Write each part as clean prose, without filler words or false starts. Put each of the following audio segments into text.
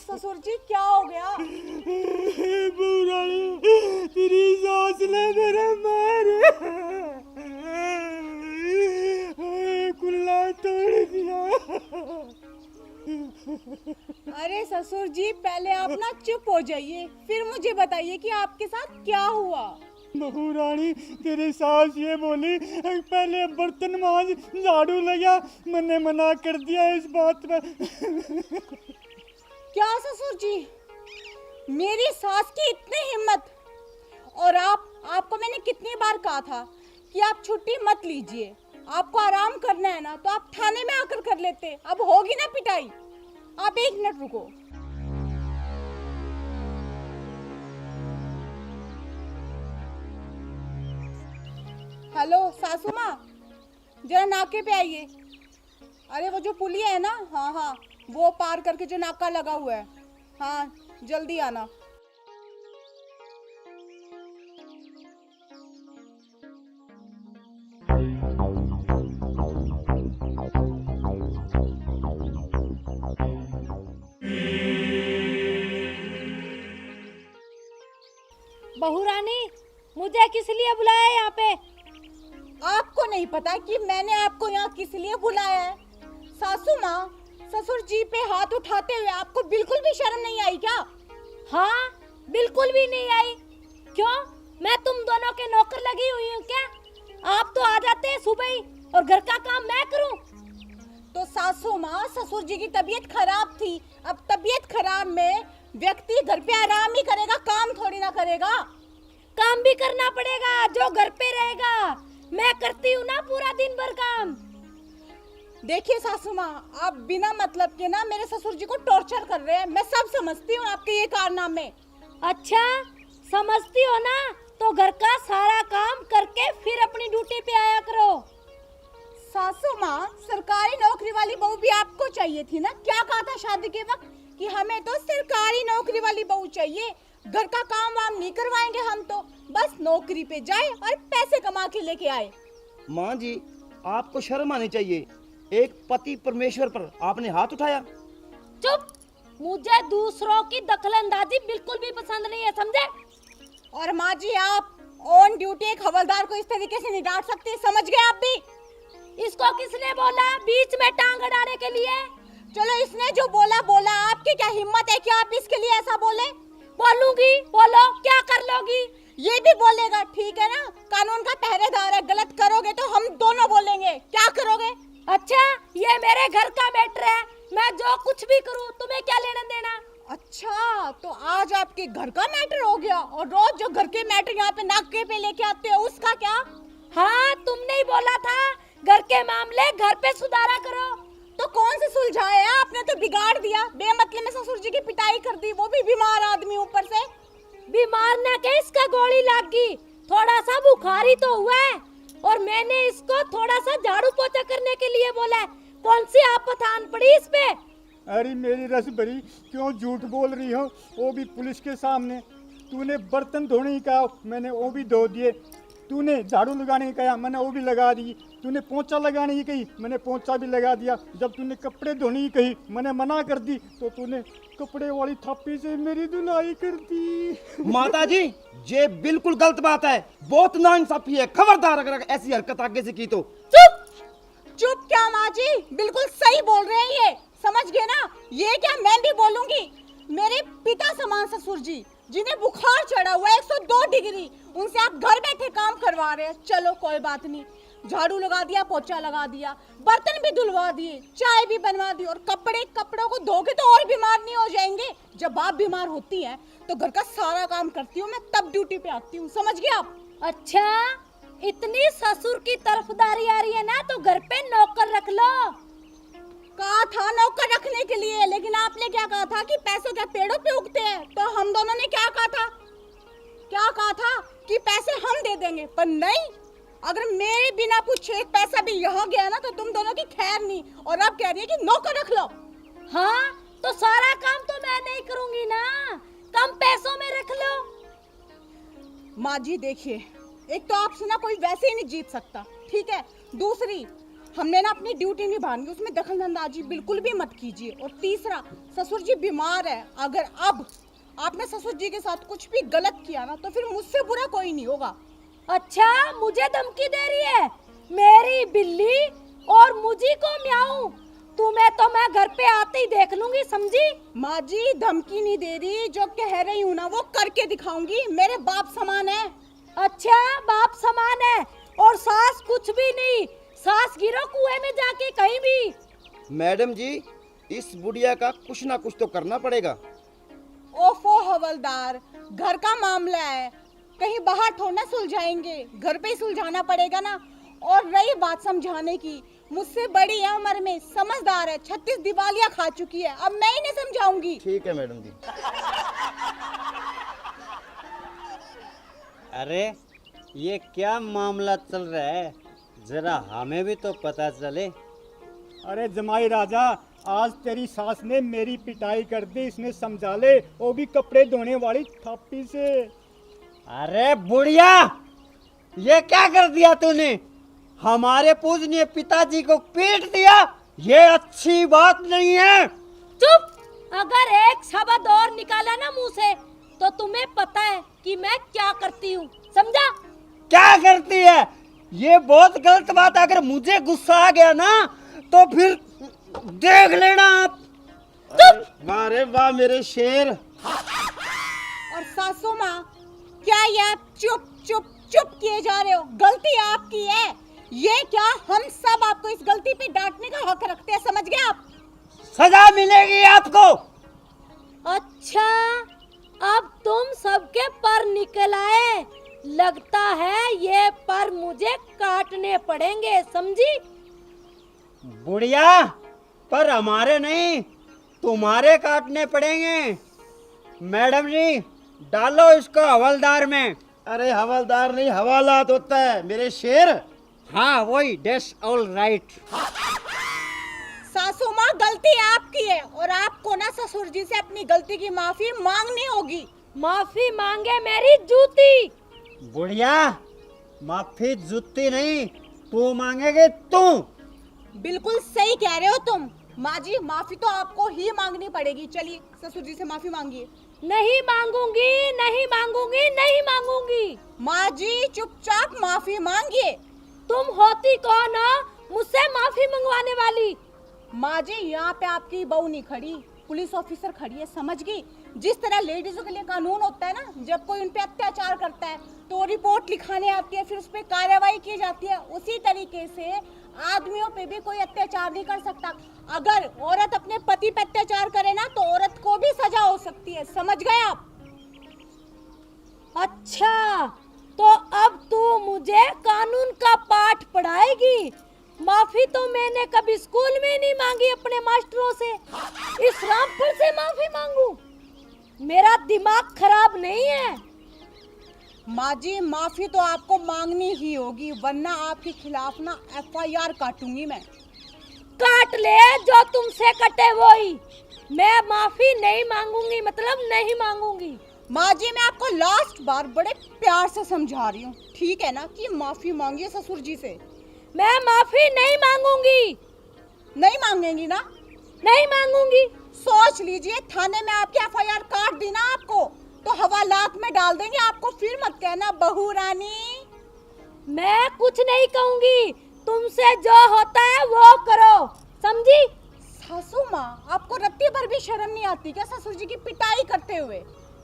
ससुर जी क्या हो गया? तेरी सास ने मेरा मारे कुल्ला तोड़ दिया। अरे ससुर जी पहले आप ना चुप हो जाइए, फिर मुझे बताइए कि आपके साथ क्या हुआ। बहू रानी तेरी सास ये बोली पहले बर्तन मांज झाड़ू लगा, मैंने मना कर दिया इस बात पर। क्या ससुर जी, मेरी सास की इतनी हिम्मत? और आपको मैंने कितनी बार कहा था कि आप छुट्टी मत लीजिए, आपको आराम करना है ना तो आप थाने में आकर कर लेते। अब होगी ना पिटाई। आप एक मिनट रुको। हेलो सासू माँ, जरा नाके पे आइए। अरे वो जो पुलिया है ना, हाँ हाँ वो पार करके जो नाका लगा हुआ है, हाँ जल्दी आना। बहू रानी मुझे किस लिए बुलाया है यहाँ पे? आपको नहीं पता कि मैंने आपको यहाँ किस लिए बुलाया है? सासू माँ, ससुर जी पे हाथ उठाते हुए आपको बिल्कुल भी शर्म नहीं आई क्या? हाँ बिल्कुल भी नहीं आई। क्यों, मैं तुम दोनों के नौकर लगी हुई हूँ क्या? आप तो आ जाते हैं सुबह ही और घर का काम मैं करूँ। तो सासू माँ, ससुर जी की तबीयत खराब थी। अब तबीयत खराब में व्यक्ति घर पे आराम ही करेगा, काम थोड़ी ना करेगा। काम भी करना पड़ेगा, जो घर पे रहेगा। मैं करती हूँ ना पूरा दिन भर काम। देखिए सासू माँ, आप बिना मतलब के ना मेरे ससुर जी को टॉर्चर कर रहे हैं। मैं सब समझती हूँ आपके ये कारनामे। अच्छा समझती हो ना, तो घर का सारा काम करके फिर अपनी ड्यूटी पे आया करो। सासू माँ, सरकारी नौकरी वाली बहू भी आपको चाहिए थी ना? क्या कहा था शादी के वक्त कि हमें तो सरकारी नौकरी वाली बहू चाहिए, घर का काम वाम नहीं करवाएंगे हम, तो बस नौकरी पे जाए और पैसे कमा के लेके आए। माँ जी आपको शर्म आनी चाहिए, एक पति परमेश्वर पर आपने हाथ उठाया। चुप, मुझे दूसरों की दखलंदाजी बिल्कुल भी पसंद नहीं है, समझे? और माँ जी, आप ऑन ड्यूटी एक हवलदार को इस तरीके से नहीं डांट सकती, समझ गए आप भी? इसको किसने बोला बीच में टांग अड़ाने के लिए? चलो इसने जो बोला बोला, आपकी क्या हिम्मत है कि आप इसके लिए ऐसा बोले? बोलूंगी, बोलो क्या कर लोगी? ये भी बोलेगा, ठीक है ना? कानून का पहरेदार है, गलत करोगे तो हम दोनों बोलेंगे। क्या करोगे? अच्छा ये मेरे घर का मैटर है, मैं जो कुछ भी करूं तुम्हें क्या लेना देना? अच्छा तो आज आपके घर का मैटर हो गया, और रोज जो घर के मैटर यहाँ पे नाके पे लेके आते हो उसका क्या? हाँ तुमने ही बोला था घर के मामले घर पे सुधारा करो। तो कौन से सुलझाए? आपने तो बिगाड़ दिया, बेमतलब में ससुर जी की पिटाई कर दी, वो भी बीमार आदमी ऊपर से। बीमार न के इसका गोली लग गई, थोड़ा सा बुखारी तो हुआ है, और मैंने इसको थोड़ा सा झाड़ू पोछा करने के लिए बोला है। कौन सी आफत आन पड़ी इस पे? अरे मेरी रस भरी, क्यों झूठ बोल रही हो? वो भी पुलिस के सामने। तूने बर्तन धोने ही कहा, मैंने वो भी धो दिए। तूने झाड़ू लगाने की कहा, मैंने वो भी लगा दी। तूने पोंछा लगाने की कही, मैंने पोंछा भी लगा दिया। जब तूने कपड़े धोने की कही, मैंने मना कर दी, तो तूने कपड़े वाली थापी से मेरी धुलाई कर दी। माता जी ये बिल्कुल गलत बात है, बहुत नाइंसाफी है। खबरदार अगर ऐसी हरकत आगे से की तो। चुप! चुप क्या माँ जी, बिल्कुल सही बोल रहे हैं ये, समझ गए ना? ये क्या मैं भी बोलूंगी? मेरे पिता समान ससुर जी, जिन्हें बुखार चढ़ा हुआ है 102 डिग्री, उनसे आप घर बैठे काम करवा रहे हैं। चलो कोई बात नहीं, झाड़ू लगा दिया, पोछा लगा दिया, बर्तन भी धुलवा दिए, चाय भी बनवा दी, और कपड़ों को धोके तो और बीमार नहीं हो जाएंगे। जब आप बीमार होती हैं तो घर का सारा काम करती हूँ मैं, तब ड्यूटी पे आती हूँ, समझ गए आप? अच्छा इतनी ससुर की तरफदारी आ रही है ना, तो घर पे नौकर रख लो। कहा था नौकर रखने के लिए, लेकिन आपने क्या कहा था कि पैसे क्या पेड़ों पे उगते हैं। तो हम दोनों ने क्या कहा था कि पैसे हम दे देंगे, पर नहीं, अगर मेरे बिना पूछे एक पैसा भी यहाँ गया ना तो तुम दोनों की खैर नहीं। और अब कह रही है कि नौकर रख लो। हाँ, तो सारा काम तो मैं नहीं करूंगी ना, कम पैसों में रख लो। माँ जी देखिए, एक तो आपसे ना कोई वैसे ही नहीं जीत सकता, ठीक है। दूसरी, हमने ना अपनी ड्यूटी निभानी, उसमें दखलंदाजी बिल्कुल भी मत कीजिए। और तीसरा, ससुर जी बीमार है, अगर अब आपने ससुर जी के साथ कुछ भी गलत किया ना तो फिर मुझसे बुरा कोई नहीं होगा। अच्छा, मुझे धमकी दे रही है, मेरी बिल्ली और मुझी को म्याऊं। तुम्हें तो मैं घर पे आते ही देख लूंगी, समझी? माँ जी धमकी नहीं दे रही, जो कह रही हूँ ना वो करके दिखाऊंगी। मेरे बाप समान है। अच्छा, बाप समान है और सास कुछ भी नहीं, सास गिरो कुएं में जाके कहीं भी। मैडम जी, इस बुढ़िया का कुछ ना कुछ तो करना पड़ेगा। ओफो हवलदार, घर का मामला है, कहीं बाहर थोड़ा ना सुलझाएंगे, घर पे ही सुलझाना पड़ेगा ना। और रही बात समझाने की, मुझसे बड़ी है उम्र में, समझदार है, 36 दिवालियां खा चुकी है, अब मैं इन्हें समझाऊंगी। ठीक है मैडम जी। अरे ये क्या मामला चल रहा है, जरा हमें भी तो पता चले। अरे जमाई राजा, आज तेरी सास ने मेरी पिटाई कर दी, इसने समझा ले, वो भी कपड़े धोने वाली थापी से। अरे बुढ़िया, ये क्या कर दिया तूने, हमारे पूजनीय पिताजी को पीट दिया, ये अच्छी बात नहीं है। चुप! अगर एक शब्द और निकाला ना मुंह से तो तुम्हें पता है कि मैं क्या करती हूँ, समझा? क्या करती है, ये बहुत गलत बात है। अगर मुझे गुस्सा आ गया ना तो फिर देख लेना आप। वाह रे वाह मेरे शेर। और सासू माँ, क्या ये आप चुप चुप चुप किए जा रहे हो? गलती आपकी है, ये क्या हम सब आपको इस गलती पे डांटने का हक रखते हैं, समझ गए आप? सजा मिलेगी आपको। अच्छा, अब तुम सबके पर निकल आए, लगता है ये पर मुझे काटने पड़ेंगे, समझी? बुढ़िया, पर हमारे नहीं, तुम्हारे काटने पड़ेंगे। मैडम जी, डालो इसको हवलदार में। अरे हवलदार नहीं, हवालात होता है मेरे शेर। हाँ वही, डेस ऑल राइट। सासू माँ, गलती आपकी है और आपको ना ससुर जी से अपनी गलती की माफी मांगनी होगी। माफी मांगे मेरी जूती। बुढ़िया, माफी जूती नहीं, तू मांगेगे तू। बिल्कुल सही कह रहे हो तुम। माँ जी, माफी तो आपको ही मांगनी पड़ेगी। चलिए ससुर जी से माफी मांगिए। नहीं मांगूंगी, नहीं मांगूंगी, नहीं मांगूंगी। माँ जी चुपचाप माफी मांगिए। तुम होती कौन हो मुझसे माफी मंगवाने वाली? माँ जी, यहाँ पे आपकी बहू नहीं खड़ी, पुलिस ऑफिसर खड़ी है, समझ गई? जिस तरह लेडीजों के लिए कानून होता है ना, जब कोई उन पे अत्याचार करता है तो रिपोर्ट लिखाने आती है, फिर उस पे कार्रवाई की जाती है, उसी तरीके से आदमियों पे भी कोई अत्याचार नहीं कर सकता। अगर औरत अपने पति पे अत्याचार करे ना तो औरत को भी सजा हो सकती है, समझ गए आप? अच्छा, तो अब तू मुझे कानून का पाठ पढ़ाएगी? माफी तो मैंने कभी स्कूल में नहीं मांगी अपने मास्टरों से, इस रामपुर से माफी मांगू? मेरा दिमाग खराब नहीं है। माँ जी, माफी तो आपको मांगनी ही होगी, वरना आपके खिलाफ ना FIR काटूंगी मैं। काट ले जो तुमसे कटे वही, मैं माफी नहीं मांगूंगी, मतलब नहीं मांगूंगी। माँ जी, मैं आपको लास्ट बार बड़े प्यार से समझा रही हूँ, ठीक है ना, कि माफी मांगिए ससुर जी से। मैं माफी नहीं मांगूंगी। नहीं मांगेंगी ना? नहीं मांगूंगी। सोच लीजिए, थाने में आपकी FIR काट दी ना आपको तो हवालात में डाल देंगे आपको, फिर मत कहना बहू रानी। मैं कुछ नहीं कहूंगी, तुमसे जो होता है वो करो, समझी? सासू माँ, आपको रत्ती भर भी शर्म नहीं आती क्या ससुर जी की पिटाई करते हुए?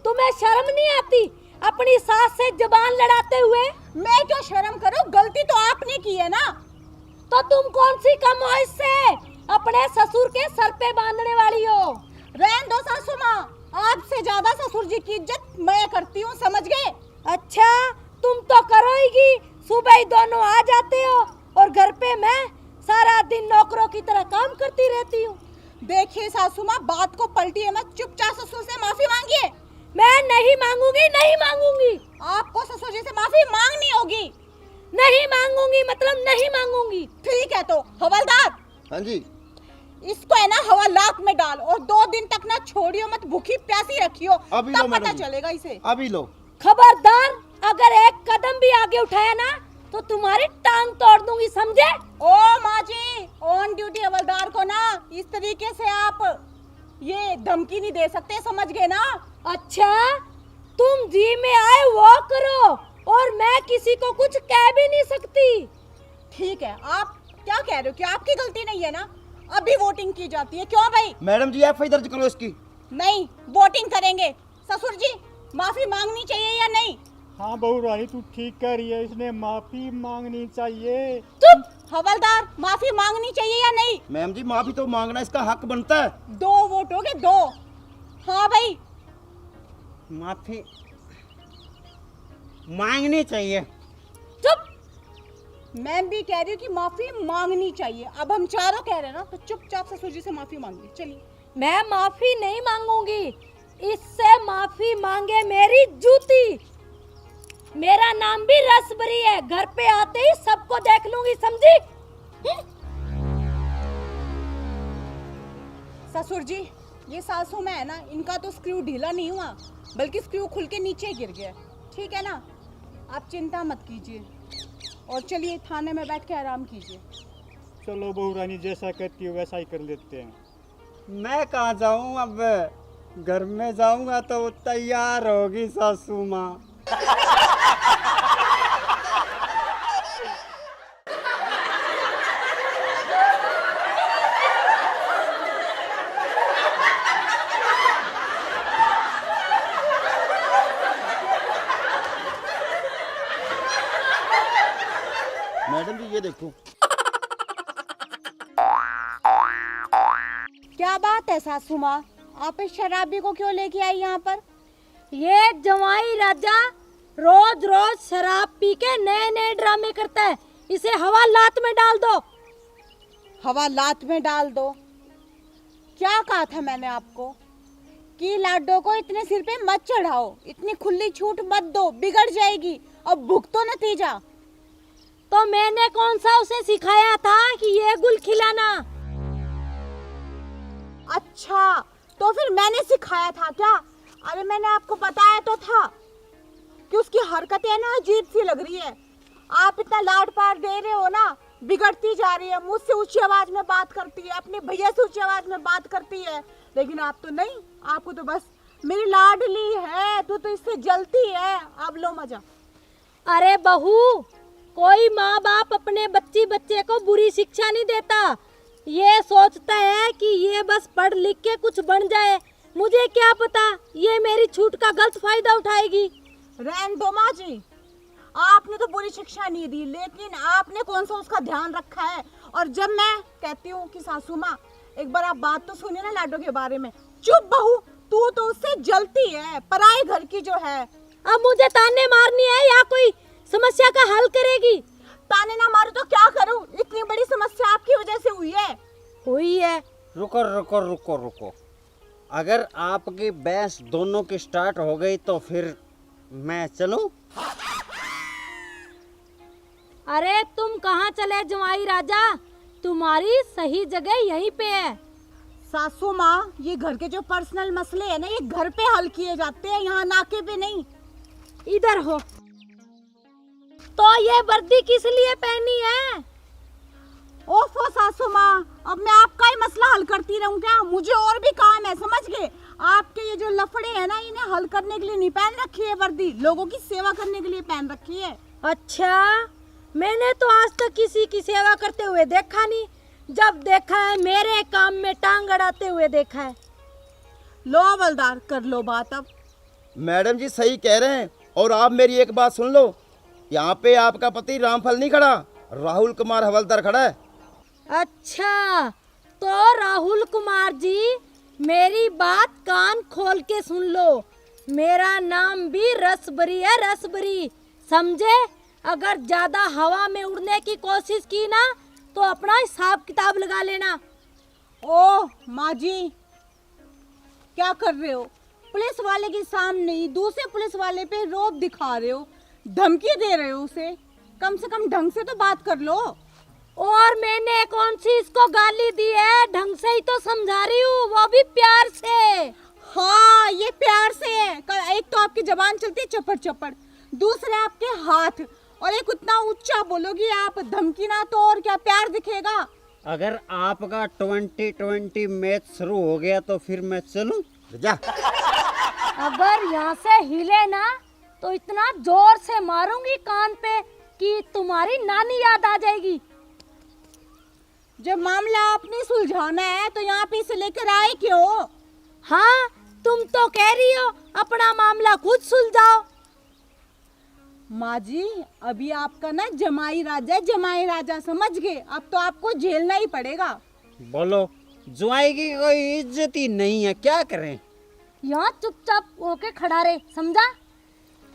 तुम्हें शर्म नहीं आती अपनी सास से जबान लड़ाते हुए? मैं क्यों शर्म करूं, गलती तो आपने की है ना। तो तुम कौन सी कम हो इससे, अपने ससुर के सर पे बांधने वाली हो? रहने दो सासू माँ, आपसे ज्यादा ससुर जी की इज्जत मैं करती हूँ, समझ गए? अच्छा, तुम तो करोगी, सुबह ही दोनों आ जाते हो और घर पे मैं सारा दिन नौकरों की तरह काम करती रहती हूँ। देखिए सासू माँ, बात को पलटिए मत, चुपचाप ससुर से माफी मांगिए। मैं नहीं मांगूंगी, नहीं मांगूंगी। आपको ससुर जी से माफी मांगनी होगी। नहीं मांगूंगी मतलब नहीं मांगूंगी। ठीक है तो हवलदार, हाँ जी। इसको है ना हवालात में डाल और 2 दिन तक ना छोड़ियो मत, भूखी प्यासी रखियो, अभी लो तब मैडम पता जी। चलेगा इसे। अभी लो। खबरदार, अगर एक कदम भी आगे उठाया ना तो तुम्हारी टांग तोड़ दूंगी, समझे? ओ माँ जी, ऑन ड्यूटी हवलदार को ना इस तरीके से आप ये धमकी नहीं दे सकते, समझ गए ना? अच्छा, तुम जी में आए वो करो और मैं किसी को कुछ कह भी नहीं सकती। ठीक है, आप क्या कह रहे हो कि आपकी गलती नहीं है ना? अभी वोटिंग की जाती है, क्यों भाई? मैडम जी एफआई दर्ज करो इसकी। नहीं, वोटिंग करेंगे। ससुर जी, माफी मांगनी चाहिए या नहीं? हाँ बहू रानी, तू ठीक कह रही है, इसने माफी मांगनी चाहिए। चुप! हवलदार, माफी मांगनी चाहिए या नहीं? मैम जी माफी तो मांगना इसका हक बनता है। 2 वोट हो गए, 2। हाँ भाई, माफी मांगनी चाहिए। चुप! मैं भी कह रही हूँ कि माफी मांगनी चाहिए। अब हम चारों कह रहे हैं ना, तो चुपचाप ससुर जी से माफी मांगिए। चलिए। मैं माफी नहीं मांगूंगी, इससे माफी मांगे मेरी जूती। मेरा नाम भी रसबरी है, घर पे आते ही सबको देख लूंगी, समझी? ससुर जी, ये सासू में है ना, इनका तो स्क्रू ढीला नहीं हुआ, बल्कि स्क्रू खुल के नीचे गिर गया। ठीक है ना? आप चिंता मत कीजिए और चलिए थाने में बैठ के आराम कीजिए। चलो बहू रानी, जैसा कहती हो वैसा ही कर लेते हैं। मैं कहाँ जाऊँ अब, घर में जाऊंगा तो वो तैयार होगी सासू माँ। मैडम जी ये देखो। क्या बात है सासू माँ, आप इस शराबी को क्यों लेके आई यहाँ पर? ये जवाई राजा रोज रोज शराब पी के नए नए ड्रामे करता है, इसे हवालात में डाल दो। हवालात में डाल दो? क्या कहा था मैंने आपको कि लाडो को इतने सिर पे मत चढ़ाओ, इतनी खुली छूट मत दो, बिगड़ जाएगी। अब भुगतो नतीजा। तो मैंने कौन सा उसे सिखाया था कि ये गुल खिलाना? अच्छा, तो फिर मैंने सिखाया था क्या? अरे मैंने आपको बताया तो था कि उसकी हरकतें ना अजीब सी लग रही है। आप इतना लाड प्यार दे रहे हो ना, बिगड़ती जा रही है। मुझसे ऊंची आवाज में बात करती है, अपने भैया से ऊंची आवाज में बात करती है, लेकिन आप तो नहीं। आपको तो बस मेरी लाडली है, तू तो इससे जलती है। अब लो मजा। अरे बहू, कोई माँ बाप अपने बच्चे को बुरी शिक्षा नहीं देता, ये सोचता है कि ये बस पढ़ लिख के कुछ बन जाए। मुझे क्या पता ये मेरी छूट का गलत फायदा उठाएगी। रहने दो माँ जी, आपने तो बुरी शिक्षा नहीं दी, लेकिन आपने कौन सा उसका ध्यान रखा है। और जब मैं कहती हूँ कि सासू माँ एक बार आप बात तो सुनिए ना लाडो के बारे में। चुप बहू, तू तो उससे जलती है, पराए घर की जो है। अब मुझे ताने मारनी है या कोई समस्या का हल करेगी? ताने ना मारो तो क्या करूं? इतनी बड़ी समस्या आपकी वजह से हुई है। रुको रुको रुको रुको, अगर आपकी बहस दोनों की स्टार्ट हो गई तो फिर मैं चलूं? अरे तुम कहाँ चले जवाई राजा, तुम्हारी सही जगह यहीं पे है। सासू माँ, ये घर के जो पर्सनल मसले हैं ना, ये घर पे हल किए जाते हैं, यहाँ नाके पे नहीं। इधर हो। तो ये वर्दी किस लिए पहनी है? ओफो सासू माँ, अब मैं आपका ही मसला हल करती रहूं क्या? मुझे और भी काम है, समझ गए? आपके ये जो लफड़े हैं ना, इन्हें हल करने के लिए नहीं पहन रखी है वर्दी, लोगों की सेवा करने के लिए पहन रखी है। अच्छा, मैंने तो आज तक किसी की सेवा करते हुए देखा नहीं। जब देखा है मेरे काम में टांग अड़ाते हुए देखा है। लो हवलदार, कर लो बात अब। मैडम जी सही कह रहे हैं, और आप मेरी एक बात सुन लो, यहाँ पे आपका पति रामफल नहीं खड़ा, राहुल कुमार हवलदार खड़ा है। अच्छा, तो राहुल कुमार जी मेरी बात कान खोल के सुन लो। मेरा नाम भी रसबरी है, रसबरी, समझे? अगर ज्यादा हवा में उड़ने की कोशिश की ना तो अपना हिसाब किताब लगा लेना। ओ माँ जी, क्या कर रहे हो? पुलिस वाले के सामने ही दूसरे पुलिस वाले पे रौब दिखा रहे हो, धमकी दे रहे हो उसे। कम से कम ढंग से तो बात कर लो। और मैंने कौन सी इसको गाली दी है? ढंग से ही तो समझा रही हूँ, वो भी प्यार से। हाँ, ये प्यार से है। एक तो आपकी जबान चलती है चपड़ चपड़, दूसरे आपके हाथ, और एक उतना ऊंचा बोलोगी आप, धमकी ना तो और क्या प्यार दिखेगा। अगर आपका 2020 मैच शुरू हो गया तो फिर मैं चलूं? जा। अगर यहाँ से हिले ना तो इतना जोर से मारूंगी कान पे कि तुम्हारी नानी याद आ जाएगी। जब मामला आपने सुलझाना है तो यहाँ पे इसे लेकर आए क्यों? हाँ, तुम तो कह रही हो अपना मामला खुद सुलझाओ। माँ जी, अभी आपका ना जमाई राजा समझ गए। अब तो आपको झेलना ही पड़ेगा। बोलो, जुआई की कोई इज्जत ही नहीं है, क्या करें? यहाँ चुपचाप होके खड़ा रहे, समझा?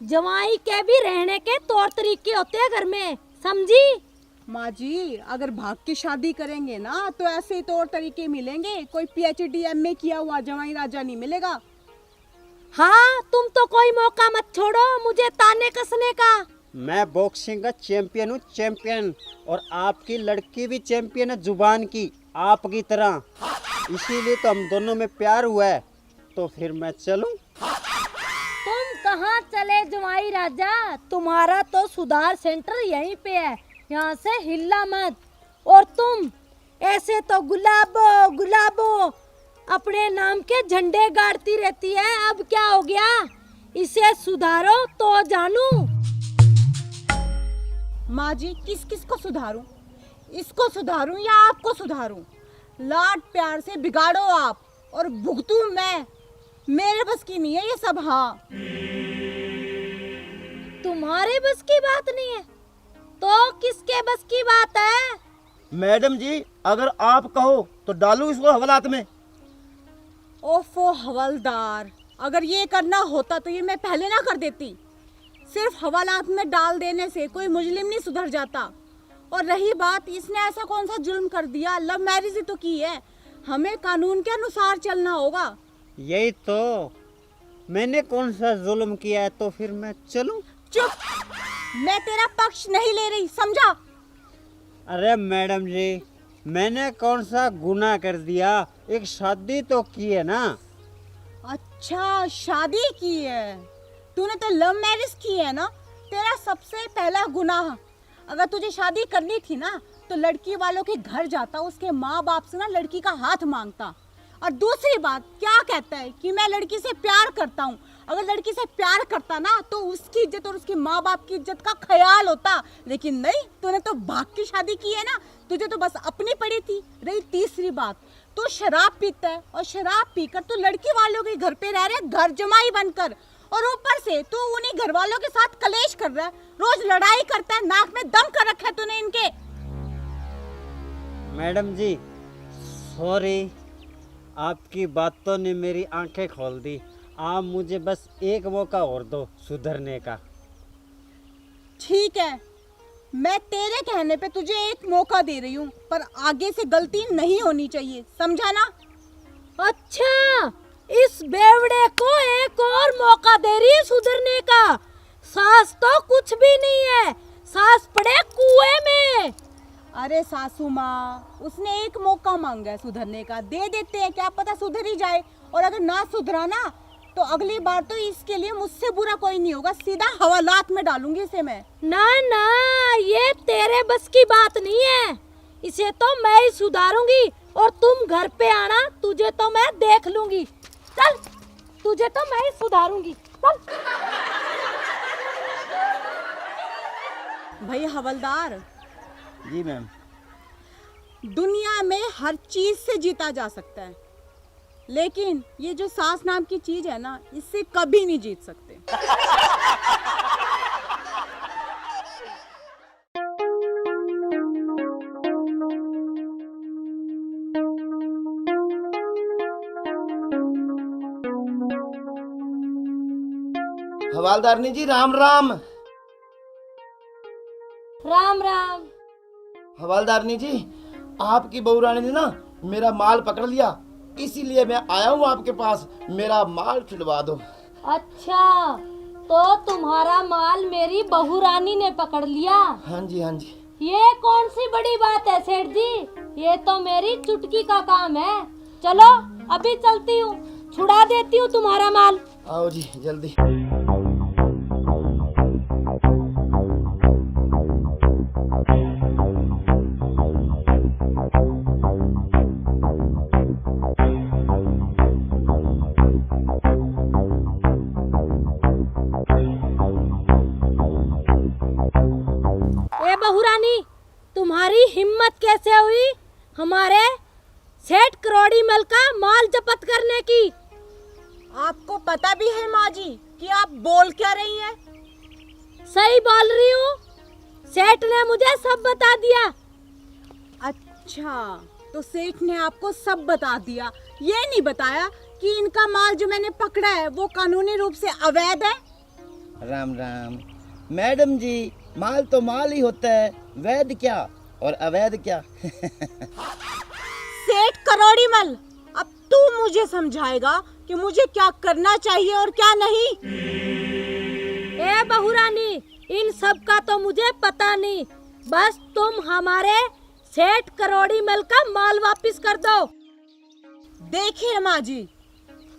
जवाई के भी रहने के तौर तरीके होते हैं घर में, समझी? माँ जी, अगर भाग की शादी करेंगे ना तो ऐसे ही तौर तरीके मिलेंगे। कोई PhD MA किया हुआ जमाई राजा नहीं मिलेगा। हाँ, तुम तो कोई मौका मत छोड़ो मुझे ताने कसने का। मैं बॉक्सिंग का चैंपियन हूँ, चैंपियन। और आपकी लड़की भी चैंपियन है जुबान की, आपकी तरह। इसीलिए तो हम दोनों में प्यार हुआ है। तो फिर मैं चलूं? तुम कहाँ चले जमाई राजा? तुम्हारा तो सुधार सेंटर यहीं पे है, यहाँ से हिलना मत। और तुम ऐसे तो गुलाबो गुलाबो अपने नाम के झंडे गाड़ती रहती है, अब क्या हो गया? इसे सुधारो तो जानू। माँ जी, किस किस को सुधारूं? इसको सुधारूं या आपको सुधारूं? लाड प्यार से बिगाड़ो आप और भुगतूं मैं। मेरे बस की नहीं है ये सब। हाँ, तुम्हारे बस की बात नहीं है तो किसके बस की बात है? मैडम जी, अगर आप कहो तो डालूं इसको हवालात में। ओफो हवलदार, अगर ये करना होता तो ये मैं पहले ना कर देती। सिर्फ हवालात में डाल देने से कोई मुजरिम नहीं सुधर जाता। और रही बात, इसने ऐसा कौन सा जुल्म कर दिया? लव मैरिज ही तो की है, हमें कानून के अनुसार चलना होगा। यही तो, मैंने कौन सा जुल्म किया है? तो फिर मैं चलूं? चुप, मैं तेरा पक्ष नहीं ले रही, समझा? अरे मैडम जी, मैंने कौन सा गुनाह कर दिया? एक शादी तो की है ना। अच्छा, शादी की है? तूने तो लव मैरिज की है ना। तेरा सबसे पहला गुनाह, अगर तुझे शादी करनी थी ना तो लड़की वालों के घर जाता, उसके माँ बाप से ना लड़की का हाथ मांगता। और दूसरी बात, क्या कहता है कि मैं लड़की से प्यार करता हूँ। अगर लड़की से प्यार करता ना तो उसकी इज्जत और उसके माँ बाप की इज्जत का ख्याल होता। लेकिन नहीं, तूने तो भाग की शादी की है ना, तुझे तो बस अपनी पड़ी थी। रही तीसरी बात, तू शराब पीता है और शराब पीकर तू लड़की वालों के घर पे रह रहे, घर जमाई बनकर। और ऊपर से तू उन्हीं घर वालों के साथ कलेश कर रहा है, रोज लड़ाई करता है, नाक में दम कर रखा है तूने इनके। मैडम जी सॉरी, आपकी बातों ने मेरी आंखें खोल दी। आप मुझे बस एक मौका और दो सुधरने का। ठीक है, मैं तेरे कहने पे तुझे एक मौका दे रही हूँ, पर आगे से गलती नहीं होनी चाहिए, समझा ना? अच्छा, इस बेवड़े को एक और मौका दे रही है सुधरने का। सास तो कुछ भी नहीं है, सास पड़े कुएं में। अरे सासू माँ, उसने एक मौका मांगा है सुधरने का, दे देते हैं, क्या पता सुधर ही जाए। और अगर ना सुधरा ना तो अगली बार तो इसके लिए मुझसे बुरा कोई नहीं होगा, सीधा हवालात में डालूंगी इसे मैं। ना ना, ये तेरे बस की बात नहीं है, इसे तो मैं ही सुधारूंगी। और तुम घर पे आना, तुझे तो मैं देख लूंगी। चल, तुझे तो मैं ही सुधारूंगी, चल। भाई हवलदार, जी मैम। दुनिया में हर चीज से जीता जा सकता है, लेकिन ये जो सास नाम की चीज है ना, इससे कभी नहीं जीत सकते। हवालदारनी जी, राम राम। राम राम। हवालदारनी जी, आपकी बहू रानी ने ना मेरा माल पकड़ लिया, इसीलिए मैं आया हूँ आपके पास, मेरा माल छुड़वा दो। अच्छा, तो तुम्हारा माल मेरी बहू रानी ने पकड़ लिया? हाँ जी, हाँ जी। ये कौन सी बड़ी बात है सेठ जी, ये तो मेरी चुटकी का काम है। चलो अभी चलती हूँ, छुड़ा देती हूँ तुम्हारा माल। आओ जी जल्दी। ए बहू रानी, तुम्हारी हिम्मत कैसे हुई हमारे सेठ करोड़ी मल का माल जब्त करने की? आपको पता भी है माँ जी कि आप बोल क्या रही हैं? सही बोल रही हूँ, सेठ ने मुझे सब बता दिया। अच्छा, तो सेठ ने आपको सब बता दिया, ये नहीं बताया कि इनका माल जो मैंने पकड़ा है वो कानूनी रूप से अवैध है? राम राम मैडम जी, माल तो माल ही होता है, वैध क्या और अवैध क्या। सेठ करोड़ी मल, अब तू मुझे समझाएगा कि मुझे क्या करना चाहिए और क्या नहीं। ए बहू रानी, इन सब का तो मुझे पता नहीं, बस तुम हमारे सेठ करोड़ी मल का माल वापस कर दो। देखिए माँ जी,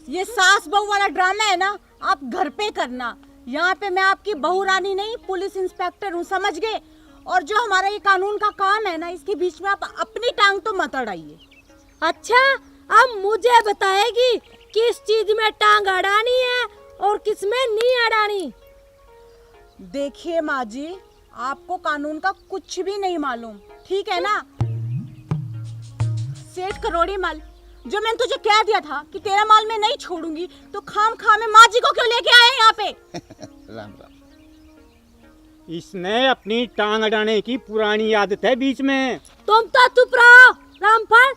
ये सास बहू वाला ड्रामा है ना, आप घर पे करना। यहाँ पे मैं आपकी बहू रानी नहीं, पुलिस इंस्पेक्टर हूँ, समझ गए? और जो हमारा ये कानून का काम है ना, इसके बीच में आप अपनी टांग तो मत अड़ाइए। अच्छा, अब मुझे बताएगी किस चीज में टांग अड़ानी है और किस में नहीं अड़ानी? देखिए माँ जी, आपको कानून का कुछ भी नहीं मालूम, ठीक है ना? सेठ करोड़ी माल, जो मैंने तुझे कह दिया था कि तेरा माल मैं नहीं छोड़ूंगी, तो खाम खा में माँ जी को क्यों लेके आए यहाँ पे? राम राम। इसने अपनी टांग अड़ाने की पुरानी आदत है बीच में। तुम तो चुप रहो रामफल।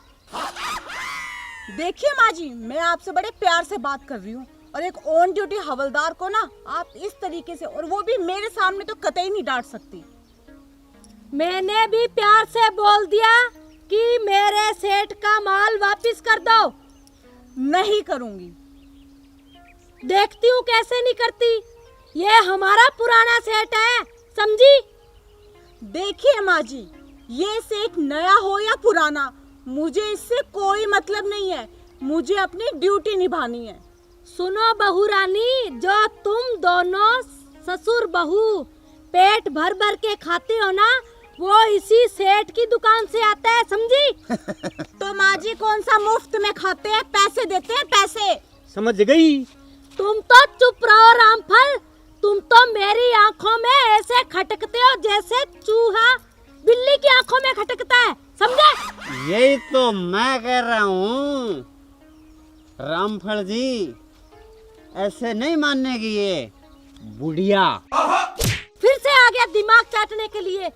देखिए माँ जी, मैं आपसे बड़े प्यार से बात कर रही हूँ, और एक ऑन ड्यूटी हवलदार को ना आप इस तरीके से, और वो भी मेरे सामने, तो कतई नहीं डांट सकती। मैंने भी प्यार से बोल दिया कि मेरे सेठ का माल वापस कर दो। नहीं करूंगी। देखती हूँ कैसे नहीं करती, ये हमारा पुराना सेठ है, समझी? देखिए माँ जी, ये सेठ नया हो या पुराना, मुझे इससे कोई मतलब नहीं है, मुझे अपनी ड्यूटी निभानी है। सुनो बहू रानी, जो तुम दोनों ससुर बहू पेट भर भर के खाते हो ना, वो इसी सेठ की दुकान से आता है, समझी? तो माँ जी कौन सा मुफ्त में खाते हैं, पैसे देते हैं, पैसे। समझ गई? तुम तो चुप रहो रामफल, तुम तो मेरी आंखों में ऐसे खटकते हो जैसे चूहा बिल्ली की आंखों में खटकता है, समझे? यही तो मैं कह रहा हूँ रामफल जी, ऐसे नहीं मानने की ये बुढ़िया। फिर से आ गया दिमाग चाटने के लिए।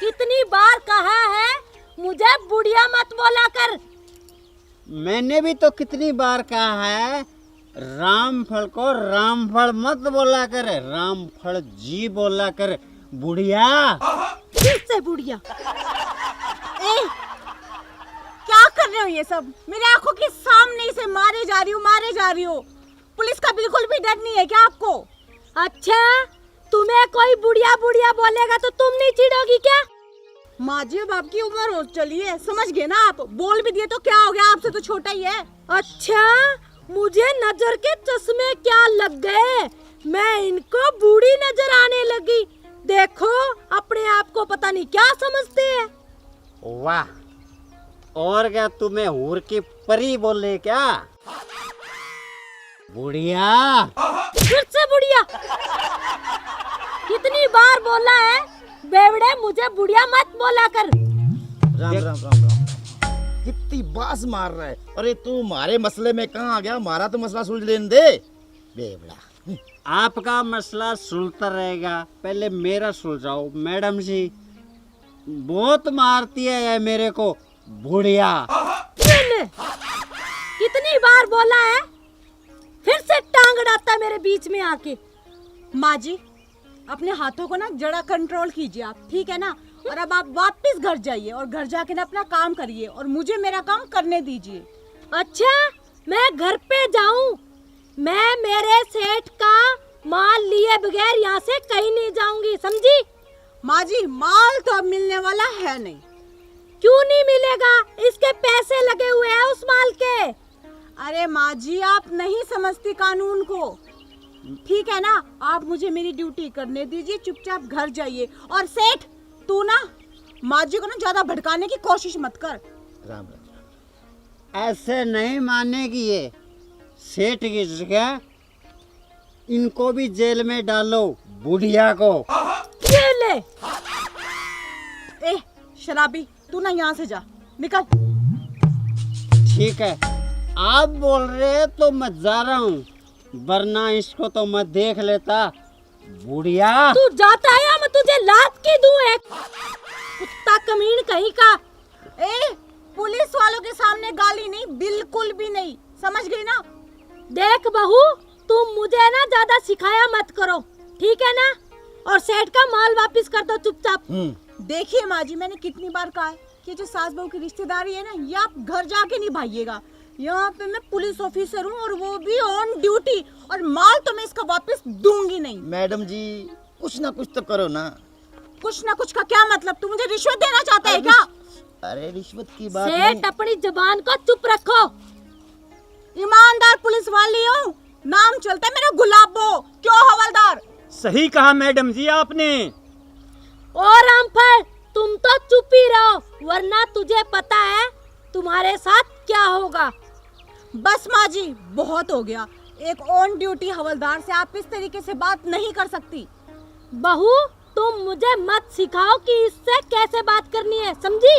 कितनी बार कहा है मुझे बुढ़िया मत बोला कर। मैंने भी तो कितनी बार कहा है रामफल को रामफल मत बोला कर, रामफल जी बोला कर, बुढ़िया। फिर से बुढ़िया। ए, क्या कर रहे हो ये सब? मेरे आंखों के सामने से मारे जा रही हो। पुलिस का बिल्कुल भी डर नहीं है क्या आपको? अच्छा, तुम्हें कोई बुढ़िया बुढ़िया बोलेगा तो तुम नहीं चिढ़ोगी क्या? माँ जी, अब आपकी उम्र हो चली है, समझ गए ना? आप बोल भी दिए तो क्या हो गया, आपसे तो छोटा ही है। अच्छा, मुझे नजर के चश्मे क्या लग गए, मैं इनको बूढ़ी नजर आने लगी। देखो, अपने आप को पता नहीं क्या समझते हैं। वाह, और क्या तुम्हें हूर की परी बोले क्या? बुढ़िया। फिर से बुढ़िया। कितनी बार बोला है बेवड़े, मुझे बुढ़िया मत बोला कर। राम राम राम राम। कितनी बास मार रहा है। अरे तू हमारे मसले में कहाँ आ गया, हमारा तो मसला सुलझ लेने दे बेवड़ा। आपका मसला सुलझता रहेगा, पहले मेरा सुलझाओ। मैडम जी बहुत मारती है ये मेरे को, बुढ़िया। कितनी बार बोला है, फिर से टांग अड़ाता है मेरे बीच में आके। माँ जी, अपने हाथों को ना जरा कंट्रोल कीजिए आप, ठीक है ना? और अब आप वापस घर जाइए और घर जाके ना अपना काम करिए और मुझे मेरा काम करने दीजिए। अच्छा, मैं घर पे जाऊं? मैं मेरे सेठ का माल लिए बगैर यहाँ से कहीं नहीं जाऊंगी, समझी? माँ जी, माल तो अब मिलने वाला है नहीं। क्यों नहीं मिलेगा? इसके पैसे लगे हुए हैं उस माल के। अरे माँ जी, आप नहीं समझती कानून को। ठीक है ना, आप मुझे मेरी ड्यूटी करने दीजिए, चुपचाप घर जाइए। और सेठ, तू ना माँ जी को ना ज्यादा भड़काने की कोशिश मत कर। राम राम। ऐसे नहीं मानेगी ये। सेठ की जगह इनको भी जेल में डालो, बुढ़िया को। ये ले। ए शराबी, तू ना यहाँ से जा, निकल। ठीक है, आप बोल रहे हैं तो मैं जा रहा हूँ, वरना इसको तो मैं देख लेता। बुढ़िया, तू जाता है या मैं तुझे लात की दूं एक? कुत्ता कमीन कहीं का। ए, पुलिस वालों के सामने गाली नहीं, बिल्कुल भी नहीं, समझ गई ना? देख बहू, तुम मुझे ना ज्यादा सिखाया मत करो, ठीक है ना? और सेठ का माल वापस कर दो चुपचाप। देखिए माँ जी, मैंने कितनी बार कहा है कि जो सास बहू की रिश्तेदारी है ना, ये आप घर जाके निभाइएगा। यहाँ पे मैं पुलिस ऑफिसर हूँ और वो भी ऑन ड्यूटी, और माल तो मैं इसका वापस दूंगी नहीं। मैडम जी, कुछ ना कुछ तो करो ना। कुछ ना कुछ का क्या मतलब? तू मुझे रिश्वत देना चाहता है क्या? अरे रिश्वत की बात सेठ, नहीं। अपनी जबान को चुप रखो। ईमानदार पुलिस वाली हूँ, नाम चलता है मेरा गुलाबो। क्यों हवलदार? सही कहा मैडम जी आपने। और रामफल, तुम तो चुप ही रहो, वरना तुझे पता है तुम्हारे साथ क्या होगा। बस माँ जी, बहुत हो गया। एक ऑन ड्यूटी हवलदार से आप इस तरीके से बात नहीं कर सकती। बहू, तुम मुझे मत सिखाओ कि इससे कैसे बात करनी है, समझी?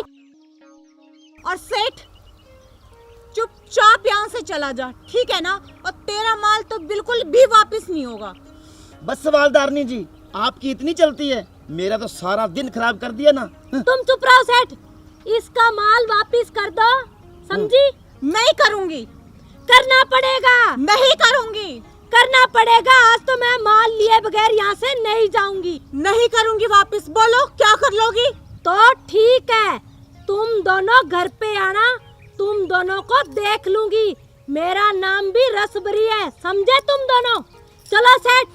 और सेठ, चुपचाप यहाँ से चला जा, ठीक है ना? और तेरा माल तो बिल्कुल भी वापस नहीं होगा। बस सवालदारनी जी, आपकी इतनी चलती है, मेरा तो सारा दिन खराब कर दिया ना। तुम चुप रहो सेठ, इसका माल वापस कर दो, समझी? नहीं करूंगी। करना पड़ेगा। नहीं करूंगी। करना पड़ेगा, आज तो मैं माल लिए बगैर यहाँ से नहीं जाऊंगी। नहीं करूंगी वापस। बोलो क्या कर लोगी? तो ठीक है, तुम दोनों घर पे आना, तुम दोनों को देख लूंगी। मेरा नाम भी रसबरी है, समझे तुम दोनों? चलो सेठ।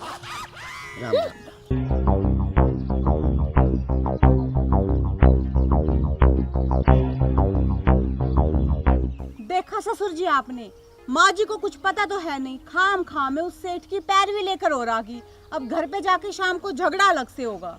राम राम। देखा ससुर जी आपने, माँ जी को कुछ पता तो है नहीं, खाम खाम में उस सेठ की पैरवी लेकर हो रहा की। अब घर पे जाके शाम को झगड़ा अलग से होगा।